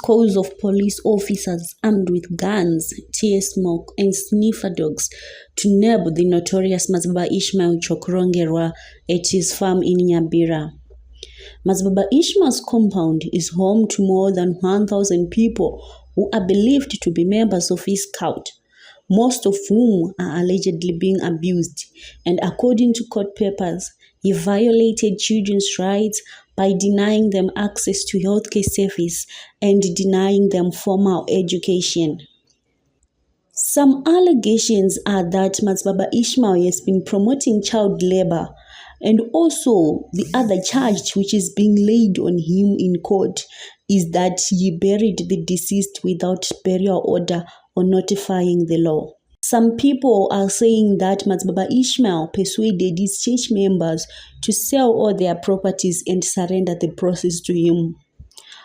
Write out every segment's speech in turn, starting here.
scores of police officers armed with guns, tear smoke, and sniffer dogs to nab the notorious Mazibaba Ishmael Chokrongerwa at his farm in Nyabira. Mazibaba Ishmael's compound is home to more than 1,000 people who are believed to be members of his cult, most of whom are allegedly being abused, and according to court papers, he violated children's rights by denying them access to healthcare service and denying them formal education. Some allegations are that Mazibaba Ishmael has been promoting child labor, and also the other charge which is being laid on him in court is that he buried the deceased without burial order or notifying the law. Some people are saying that Mazibaba Ishmael persuaded his church members to sell all their properties and surrender the proceeds to him.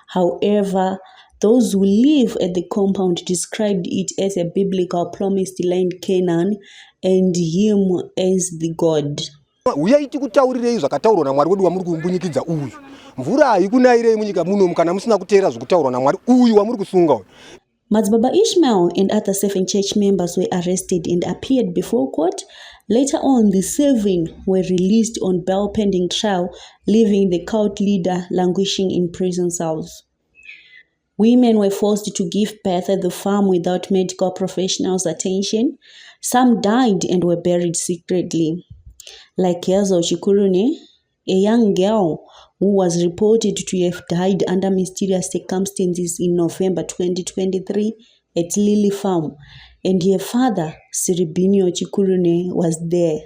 However, those who live at the compound described it as a biblical promised land Canaan and him as the God. Uyaiti kutaurire zvakataurwa naMwari wedu wamuri kumbunyikidza uyu. Mvura ikunaire munyika muno mukana musina kuteera zvakutaurwa naMwari uyu wamuri kusunga. Mazibaba Ishmael and other 7 church members were arrested and appeared before court. Later on, the 7 were released on bail pending trial, leaving the cult leader languishing in prison cells. Women were forced to give birth at the farm without medical professionals' attention. Some died and were buried secretly. Like Kezo Chikurune, a young girl who was reported to have died under mysterious circumstances in November 2023 at Lily Farm, and her father, Siribinyo Chikurune, was there.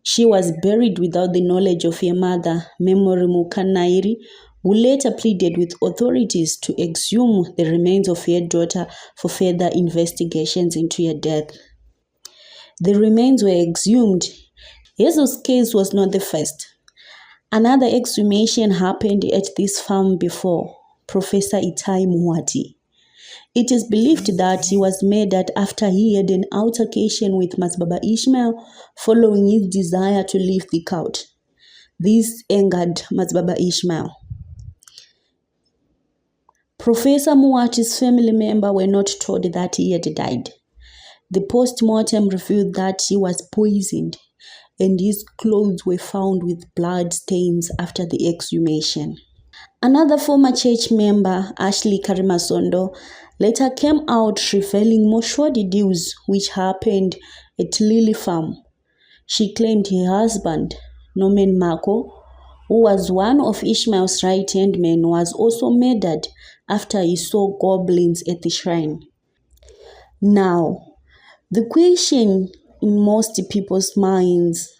She was buried without the knowledge of her mother, Memory Mukanairi, who later pleaded with authorities to exhume the remains of her daughter for further investigations into her death. The remains were exhumed. Yezo's case was not the first. Another exhumation happened at this farm before, Professor Itai Muwati. It is believed that he was murdered after he had an altercation with Mazibaba Ishmael following his desire to leave the cult. This angered Mazibaba Ishmael. Professor Muwati's family members were not told that he had died. The post-mortem revealed that he was poisoned, and his clothes were found with blood stains after the exhumation. Another former church member, Ashley Karimasondo, later came out revealing more shoddy deals which happened at Lily Farm. She claimed her husband, Norman Mako, who was one of Ishmael's right-hand men, was also murdered after he saw goblins at the shrine. Now, the question in most people's minds: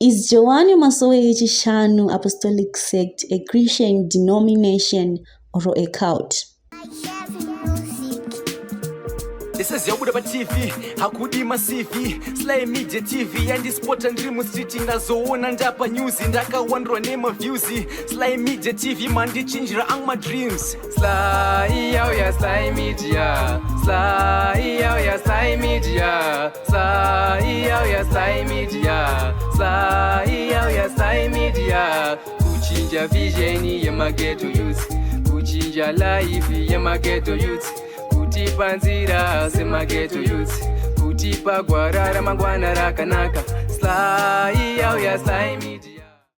is Joanne Masowe Chishanu Apostolic Sect a Christian denomination or a cult? This is Yabudaba TV, Hakudima CV, Slay Media TV, and this spot and dream street in a zone and up a news in Daka wonder name of views. Slay Media TV, Mandi Chinjira ang my dreams. Slay, oh yeah, Slay Media. Slay, oh yeah, Slay Media. Slay, oh yeah, Slay Media. Slay, oh yeah, Slay Media. Kuchinja vision, Yamageto youth. Kuchinja life, Yamageto youth. Kutipa nzira semageto youth, kutipa gwara ramangwana rakanaka. Slay, oh yeah, Slay Media.